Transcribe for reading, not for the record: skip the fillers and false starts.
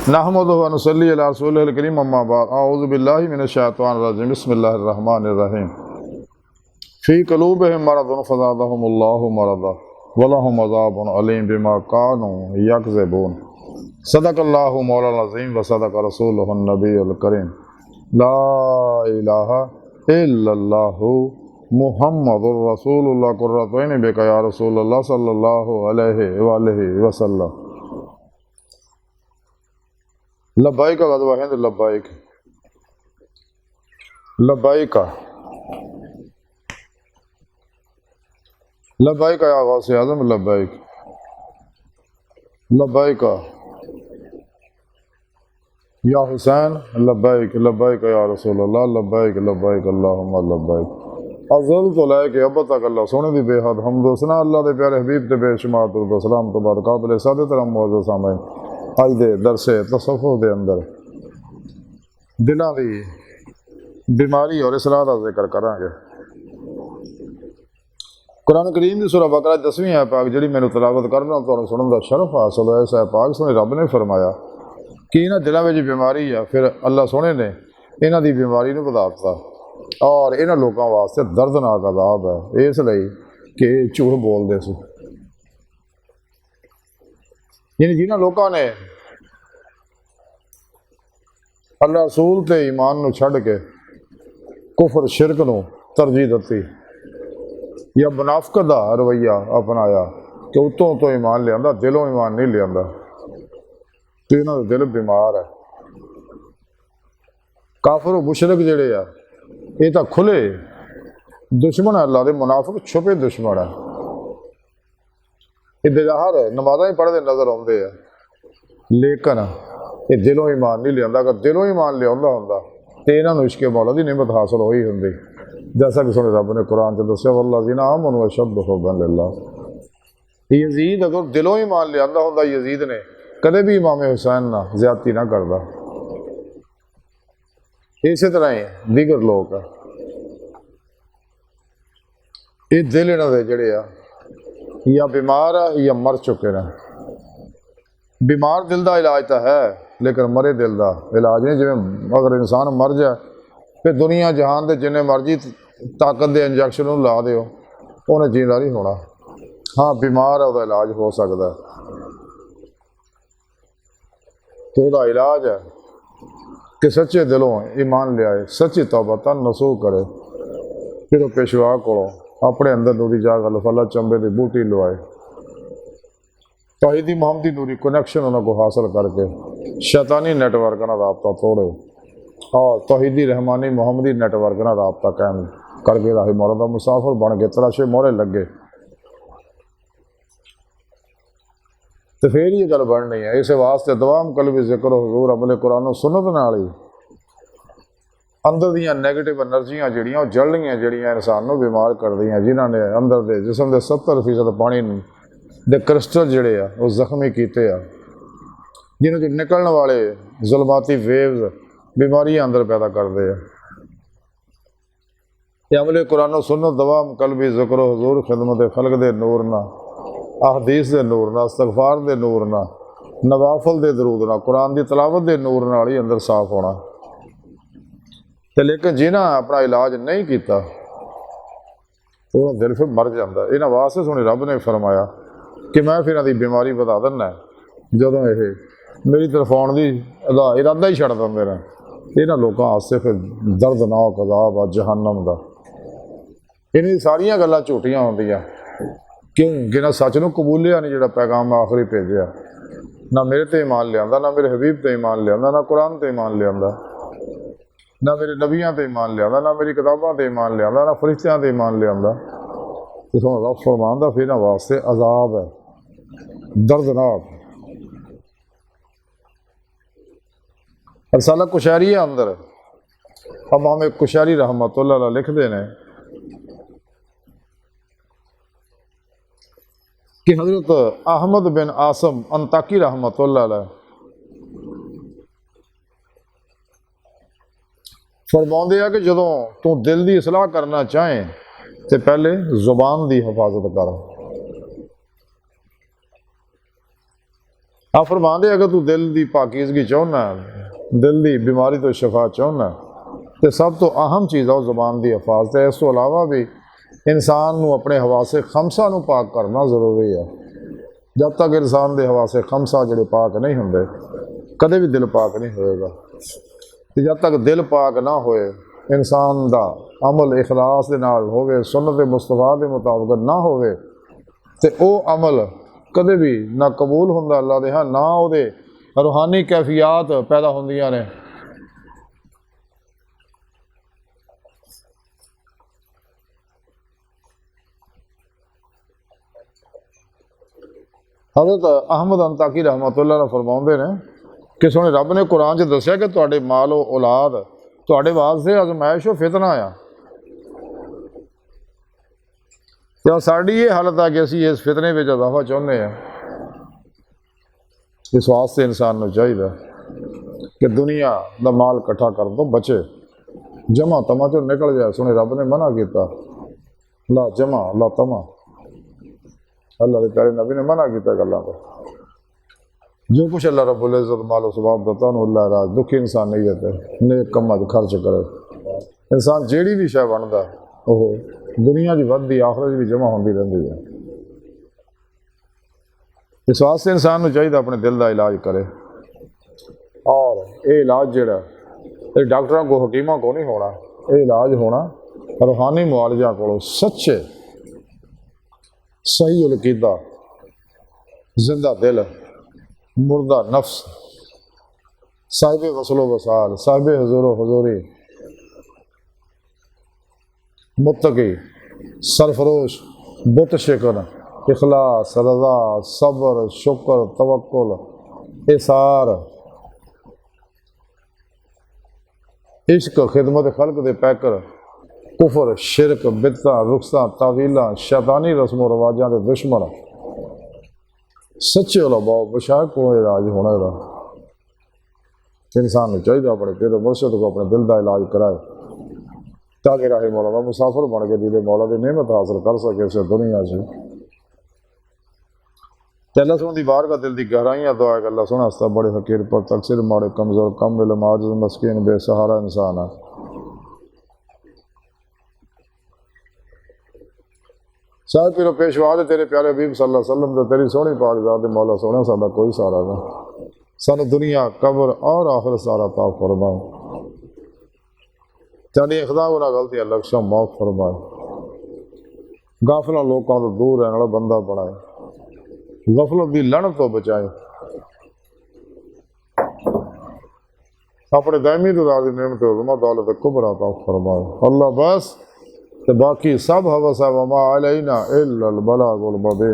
नहमदुहु व नुसल्ली अला रसूलिहिल करीम अम्मा बाद अऊज़ु बिल्लाहि मिनश शैतानिर रजीम बिस्मिल्लाहिर रहमानिर रहीम फ़ी क़ुलूबिहिम मरदुन फ़ज़ादहुमुल्लाहु मरदा व लहुम अज़ाबुन अलीम बिमा कानू यकज़िबून सदक़ल्लाहु मौलाना अज़ीम व सदक़ रसूलुहुन नबियुल करीम ला इलाहा इल्लल्लाहु मुहम्मदुर रसूलुल्लाह क़ुर्रतु ऐनि बिका या रसूलल्लाह सल्लल्लाहु अलैहि वसल्लम लब्बाइक गज़वा हिंद लब्बाइक लब्बाइक लब्बाइक या गौस आज़म लब्बाइक लब्बाइक या हुसैन लब्बाइक लब्बाइक या रसूलल्लाह लब्बाइक लब्बाइक अल्लाहुम्मा लब्बाइक अज़ल तो लैके अब तक अल्लाह सोने दी बेहद हम्द सना अल्लाह दे प्यारे हबीब ते बेशुमार दुरूद व सलाम तो बाद काबिल सादत तरह मौजूद सामईन अज दे दरसे तसव्वुफ़ दे अंदर दिलों की बीमारी और इसलाह का जिक्र करांगे। कुरान करीम की सूरह बकरा 10वीं है पाक जी मैंने तलावत करना तो सुनने का शरफ हासिल होया। इस पाक सोने रब ने फरमाया कि इन्होंने दिलों में बीमारी है, फिर अल्लाह सोने ने इन्हों की बीमारी को बता दिता और इन्होंने लोगों वास्ते दर्दनाक अज़ाब है इसलिए कि झूठ बोलते सी। यानी जिन्होंने लोगों ने अल्लाह रसूल ते ईमान नूं छड्ड के कुफर शिरक नूं तरजीह दी या मुनाफिक दा रवैया अपनाया कि उतों उतों ईमान लिया दिलों ईमान नहीं लिया तो इन्हों का दिल बीमार है। काफिर मुशरिक जिहड़े आ ये तो खुले दुश्मन है अल्लाह दे, मुनाफिक छुपे दुश्मन है। ये बेज़ाहर नमाज़ां ही पढ़ते नज़र आते हैं लेकिन ये दिलों ईमान नहीं लिया। अगर दिलों ईमान लिया होंदा तो इन्हों इश्क़े मौला की निमत हासिल होई होंदी, जैसा कि सुने रब ने कुरान च दस्सिया वल्लज़ीना आमनू अशद्दु हुब्बन लिल्लाह। यजीद अगर दिलों ईमान लिया होंदा यजीद ने कदे भी इमाम हुसैन ना ज़्यादती ना करता। इस तरह ही दीगर लोग ये दिल इन्हों के जड़े आ या बीमार है या मर चुके हैं। बीमार दिल का इलाज तो है लेकिन मरे दिल का इलाज नहीं। जिमें अगर इंसान मर जाए फिर दुनिया जहान के जिन्ने मर्जी ताकत के इंजैक्शन ला दो उन्हें जींदा नहीं होना। हाँ बीमार है, वह इलाज हो सकता है। तो वह इलाज है कि सच्चे दिलों ईमान लियाए, सच्ची तौबा तन नसूह करे, फिर वह पेशवा को अपने अंदर नूरी जाग फला चंबे की बूटी लवाए, तौहीदी मोहम्मदी नूरी कनैक्शन उन्होंने हासिल करके शैतानी नेटवर्क का रबता तोड़े और तौहीदी रहमानी मोहम्मदी नेटवर्क का रबता कायम करके राही मौला का मुसाफिर बन के तराशे मोहरे लगे तो फिर ये गल बननी है। इस वास्ते दवाम कलबी जिक्र हुजूर अमले कुरान सुन्नत नाल ही अंदर दियाँ नैगेटिव एनर्जियाँ जड़ियाँ जलनियाँ जड़ियाँ इंसान को बीमार कर दियाँ, जिन्हों ने अंदर के जिसम के 70% पानी दे क्रिस्टल जड़े आ वो जख्मी किए आ, जिन्हों जो निकलने वाले जुल्माती वेव्स बीमारियां अंदर पैदा करते हैं। अमले कुरान सुन्नत दवाम कलबी जिक्र हुजूर खिदमत खलक दे नूर ना, अहदीस दे नूर ना, इस्तगफार दे नूर ना, नवाफल दे दरूद ना, कुरान की तलावत दे नूर नाल ही अंदर साफ होना। तो लेकिन जिन्हें अपना इलाज नहीं किया तो दिल फिर मर जाता। इन्होंने वास्ते सुने रब ने फरमाया कि मैं फिर इन्हों की बीमारी बता दिना जदों ये मेरी तरफ आने की इरादा ही छड़ देंगे ना। इन्होंने लोगों वास्ते फिर दर्दनाक अज़ाब आ जहन्नम का। इन्हें सारिया गल्लां झूठियां होंदियां क्यों कि ना सच नूं कबूलिया नहीं जो पैगाम आखिरी भेजा, ना मेरे ते ईमान लिया, ना मेरे हबीब ते ईमान लिया, ना कुरान ते ईमान लिया, ना मेरे नबियां ते ईमान लिया, ना मेरी किताबों ते ईमान लिया, ना फरिश्तियां ते ईमान लिया। तो रब फरमांदा फिर इन्हां वास्ते अज़ाब है दर्दनाक। रसाला कुशैरी अंदर इमाम कुशैरी रहमतुल्लाह अलैह लिखते हैं कि हज़रत अहमद बिन आसम अंताकी रहमतुल्लाह अलैह फरमाते हैं कि जदों तू दिल की इसलाह करना चाहे तो पहले जुबान की हिफाजत कर। आप फरमाते अगर तू दिल की पाकीज़गी चाहना, दिल की बीमारी तो शफा चाहना, तो सब तो अहम चीज़ है ज़ुबान की हिफाजत है। इस तो अलावा भी इंसान को अपने हवासे खमसा नू पाक करना ज़रूरी है। जब तक इंसान के हवासे खमसा जोड़े पाक नहीं होंगे, कदे भी दिल पाक नहीं होएगा। तो जब तक दिल पाक ना होए, इंसान का अमल इखलास के नाल होवे, सुन्नत मुस्तफा के मुताबिक ना होवे, तो वह अमल कदे भी ना कबूल होंदा अल्लाह दे, हाँ ना उहदे रूहानी कैफियत पैदा होंदियां ने। हज़रत अहमद अंताकी रहमतुल्लाह ने फरमाउंदे ने कि सुने रब ने कुरान च दस्या कि तुहाडे माल औलाद तुहाडे वास्ते अजमाइश और फितना आ। तो साड़ी ये हालत है कि असी इस फितने में इजाफा चाहते हैं। इस वास्ते इंसान को चाहिए कि दुनिया का माल इकट्ठा कर दो बचे, जमा तमा चो निकल जाए। सुने रब ने मना किया, ला जमा ला तमा। अल्लाह के प्यारे नबी ने मना किया गल्लां तो। जो कुछ अल्लाह रब्बुल इज़्ज़त मालो सवाब दता अल्लाह राज दुखी इंसान नहीं देते, नेक कम्मां खर्च करे। इंसान जेड़ी भी शय बनता वो दुनिया की वधदी आखिरत भी जमा होती रहती है। इस वास्ते इंसान को चाहिए अपने दिल का इलाज करे। और ये इलाज जोड़ा ये डॉक्टरों को हकीमों को नहीं होना, ये इलाज होना रूहानी मुआलजा को। सच्चे सही उलकीदा, जिंदा दिल, मुर्दा नफ्स, साहिब वसलो वसाल, साहिब हजूरो हजूरी, मुत्तकी, सरफरोश, बुत शिकन, इखलास, रज़ा, सब्र, शुक्र, तवक्कुल, इसार, इश्क, खिदमत खल्क दे पैकर, कुफर, शिरक, बिदता, रुखसा, तावीला, शैतानी रस्म व रवाजा के दुश्मन, सच्चे उलमा बशायक को इलाज होना है। इंसान को चाहिए अपने पीर मुर्शिद को अपने दिल का इलाज कराए, ताकि राहे मौला का मुसाफिर बन के दिले मौला की नेमत हासिल कर सके इस दुनिया से। अल्लाह सोने की बार का दिल की गहराइयाँ दुआ है। अल्लाह सोना हस्ता बड़े फकीर पर तकसीर माड़े कमज़ोर कम इल्म आजिज़ मस्कीन बेसहारा इंसान है। साथ पीरो पेशवा दे तेरे प्यारे हबीब सल्लल्लाहु अलैहि वसल्लम तो तेरी सोहनी पाक ज़ात दे मौला सोना साडा कोई सहारा नहीं। सानू दुनिया कब्र और आखिरत सारा ता फरमाए। साडी खुदा गुनाह गलतियां लक्ष्य माफ़ फरमाए। गाफिल लोगों तो दूर रहने वाला बंदा बनाए, गफलत की लड़न तो बचाए। अपने दायमी दुआ की नेमत दौलत कुबरा ता फरमाए। अल्लाह बस ते बाकी सब हवस है, वमा अलैना इल्लल बलागुल मुबीन।